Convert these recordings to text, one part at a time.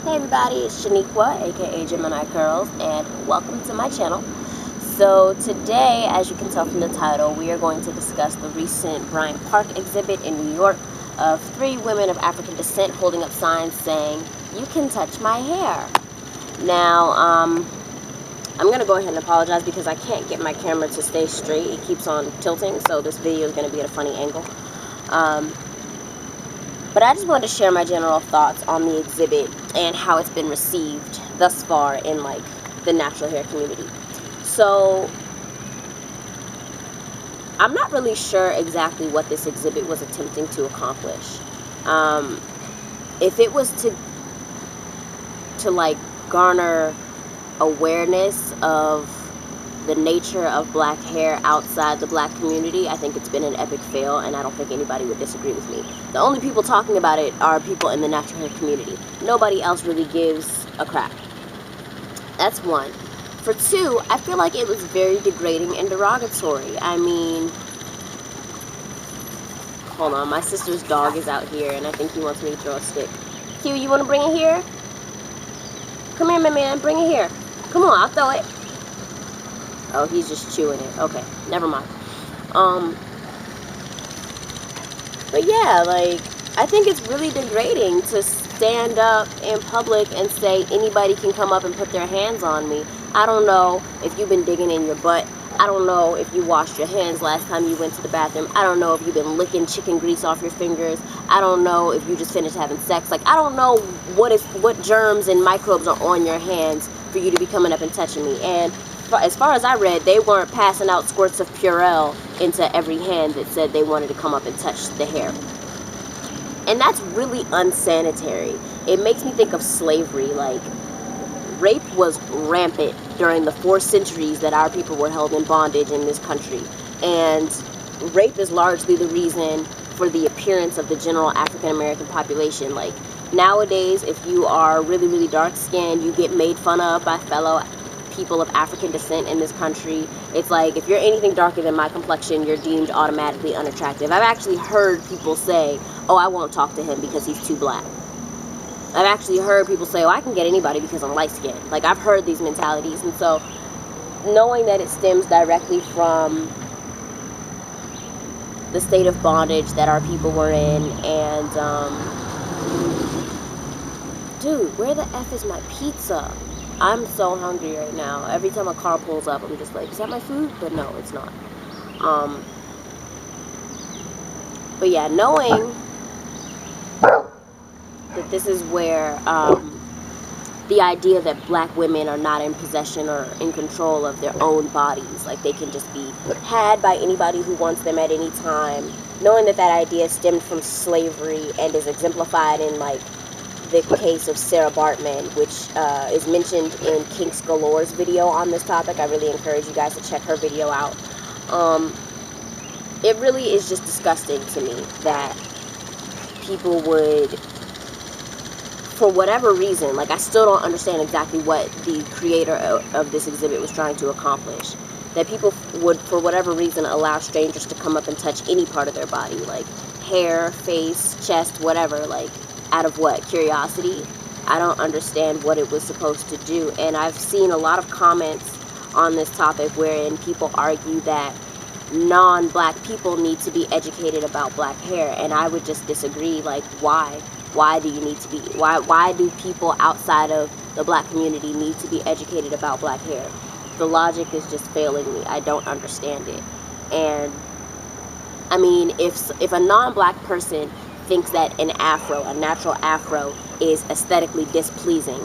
Hey everybody, it's Shaniqua, aka Gemini Girls, and welcome to my channel. So today, as you can tell from the title, we are going to discuss the recent Bryant Park exhibit in New York of 3 women of African descent holding up signs saying, "You can touch my hair." Now, I'm going to go ahead and apologize because I can't get my camera to stay straight. It keeps on tilting, so this video is going to be at a funny angle. But I just wanted to share my general thoughts on the exhibit and how it's been received thus far in the natural hair community. So I'm not really sure exactly what this exhibit was attempting to accomplish. If it was to garner awareness of the nature of black hair outside the black community, I think it's been an epic fail, and I don't think anybody would disagree with me. The only people talking about it are people in the natural hair community. Nobody else really gives a crap. That's one. For two, I feel like it was very degrading and derogatory. I mean, hold on, my sister's dog is out here, and I think he wants me to throw a stick. Q, you want to bring it here? Come here, my man, bring it here. Come on, I'll throw it. Oh, he's just chewing it. Okay, never mind. But yeah, I think it's really degrading to stand up in public and say anybody can come up and put their hands on me. I don't know if you've been digging in your butt. I don't know if you washed your hands last time you went to the bathroom. I don't know if you've been licking chicken grease off your fingers. I don't know if you just finished having sex. I don't know what germs and microbes are on your hands for you to be coming up and touching me. And as far as I read, they weren't passing out squirts of Purell into every hand that said they wanted to come up and touch the hair. And that's really unsanitary. It makes me think of slavery. Rape was rampant during the 4 centuries that our people were held in bondage in this country. And rape is largely the reason for the appearance of the general African American population. Nowadays, if you are really, really dark skinned, you get made fun of by fellow people of African descent in this country. It's like, if you're anything darker than my complexion, you're deemed automatically unattractive. I've actually heard people say, "Oh, I won't talk to him because he's too black." I've actually heard people say, "Oh, I can get anybody because I'm light skinned." I've heard these mentalities. And so knowing that it stems directly from the state of bondage that our people were in, and dude, where the F is my pizza? I'm so hungry right now. Every time a car pulls up, I'm just like, is that my food? But no, it's not. But yeah, knowing that this is where the idea that black women are not in possession or in control of their own bodies, they can just be had by anybody who wants them at any time, knowing that idea stemmed from slavery and is exemplified in the case of Sarah Bartman, which is mentioned in Kinks Galore's video on this topic. I really encourage you guys to check her video out. It really is just disgusting to me that people would, for whatever reason, I still don't understand exactly what the creator of this exhibit was trying to accomplish, that people would, for whatever reason, allow strangers to come up and touch any part of their body, hair, face, chest, whatever, out of what? Curiosity? I don't understand what it was supposed to do. And I've seen a lot of comments on this topic wherein people argue that non-black people need to be educated about black hair, and I would just disagree. Why do you need to be, why do people outside of the black community need to be educated about black hair? The logic is just failing me. I don't understand it. And I mean, if a non-black person thinks that a natural afro, is aesthetically displeasing,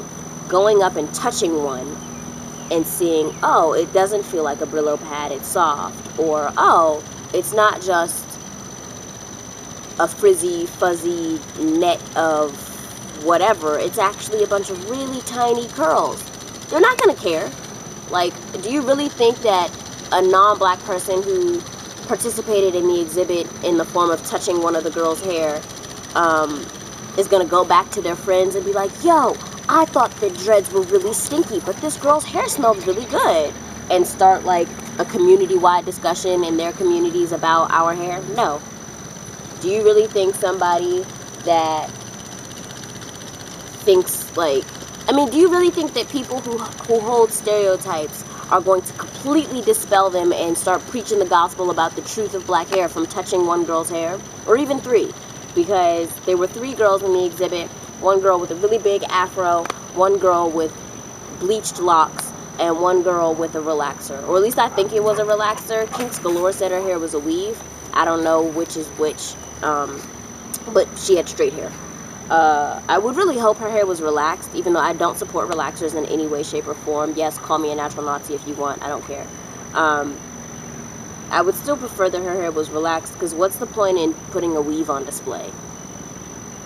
going up and touching one and seeing, oh, it doesn't feel like a Brillo pad, it's soft, or oh, it's not just a frizzy, fuzzy net of whatever, it's actually a bunch of really tiny curls, they're not gonna care. Do you really think that a non-black person who participated in the exhibit in the form of touching one of the girls' hair is gonna go back to their friends and be like, "Yo, I thought the dreads were really stinky, but this girl's hair smells really good," and start a community-wide discussion in their communities about our hair? No. Do you really think somebody that thinks, like, I mean, do you really think that people who hold stereotypes are going to completely dispel them and start preaching the gospel about the truth of black hair from touching one girl's hair? Or even three, because there were 3 girls in the exhibit. One girl with a really big afro, one girl with bleached locks, and one girl with a relaxer. Or at least I think it was a relaxer. Kinks Galore said her hair was a weave. I don't know which is which, but she had straight hair. I would really hope her hair was relaxed, even though I don't support relaxers in any way, shape, or form. Yes, call me a natural Nazi if you want. I don't care. I would still prefer that her hair was relaxed, because what's the point in putting a weave on display?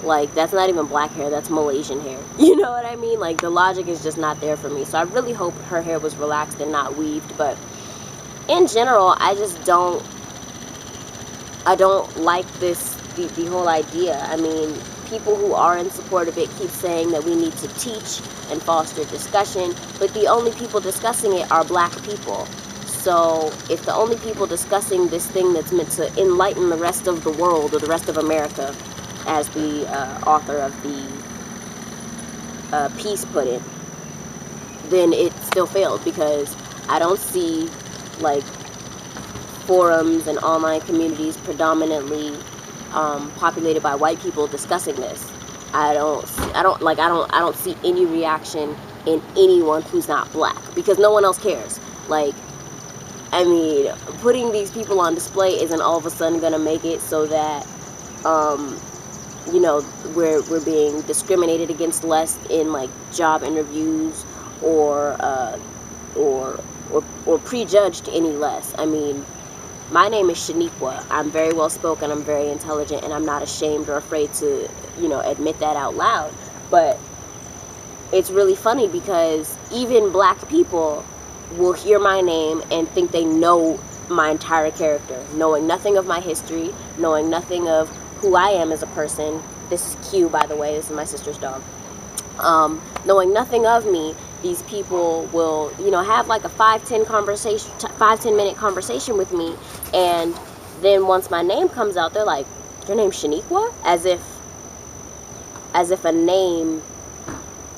Like, that's not even black hair, that's Malaysian hair. You know what I mean? Like, the logic is just not there for me. So I really hope her hair was relaxed and not weaved. But in general, I just don't like the whole idea. I mean, people who are in support of it keep saying that we need to teach and foster discussion, but the only people discussing it are black people. So if the only people discussing this thing that's meant to enlighten the rest of the world, or the rest of America, as the author of the piece put it, then it still failed, because I don't see, like, forums and online communities predominantly populated by white people discussing this. I don't see any reaction in anyone who's not black, because no one else cares. Like, I mean, putting these people on display isn't all of a sudden gonna make it so that you know, we're being discriminated against less in, like, job interviews, or prejudged any less. I mean, my name is Shaniqua. I'm very well spoken, I'm very intelligent, and I'm not ashamed or afraid to, you know, admit that out loud. But it's really funny, because even black people will hear my name and think they know my entire character, knowing nothing of my history, knowing nothing of who I am as a person. This is Q, by the way. This is my sister's dog. Knowing nothing of me, these people will, you know, have like a 5-10 minute conversation with me, and then once my name comes out, they're like, "Your name's Shaniqua?" As if a name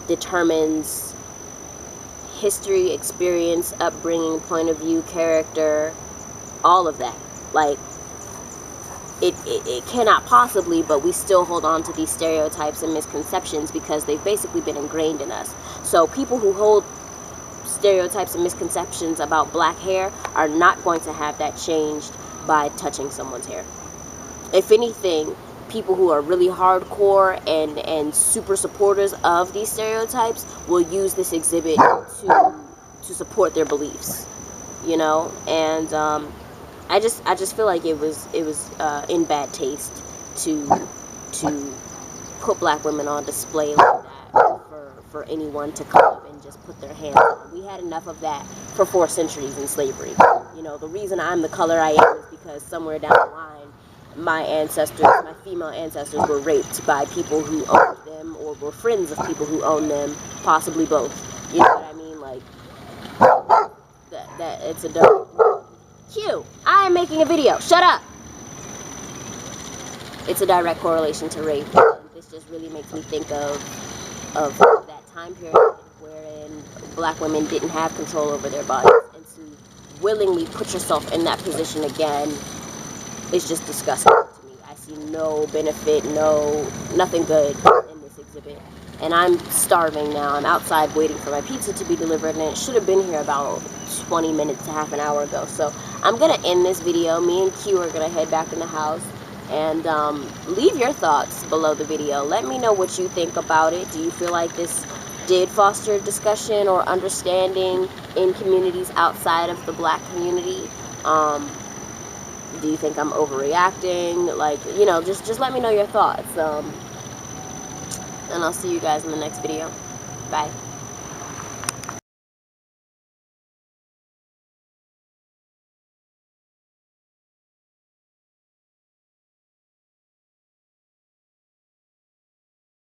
determines history, experience, upbringing, point of view, character, all of that. Like, it cannot possibly, but we still hold on to these stereotypes and misconceptions because they've basically been ingrained in us. So people who hold stereotypes and misconceptions about black hair are not going to have that changed by touching someone's hair. If anything, people who are really hardcore and super supporters of these stereotypes will use this exhibit to support their beliefs, you know. And I just feel like it was in bad taste to put black women on display like that for anyone to come up and just put their hands on. We had enough of that for 4 centuries in slavery. You know, the reason I'm the color I am is because somewhere down the line, my female ancestors were raped by people who owned them, or were friends of people who owned them, possibly both. You know what I mean? Like, that it's a dope. Q, I am making a video. Shut up! It's a direct correlation to rape. And this just really makes me think of that time period wherein black women didn't have control over their bodies, and to willingly put yourself in that position again is just disgusting to me. I see no benefit, nothing good in this exhibit. And I'm starving now. I'm outside waiting for my pizza to be delivered, and it should have been here about 20 minutes to half an hour ago. So I'm going to end this video. Me and Q are going to head back in the house. And leave your thoughts below the video. Let me know what you think about it. Do you feel like this did foster discussion or understanding in communities outside of the black community? Do you think I'm overreacting? Like, you know, just let me know your thoughts. And I'll see you guys in the next video. Bye.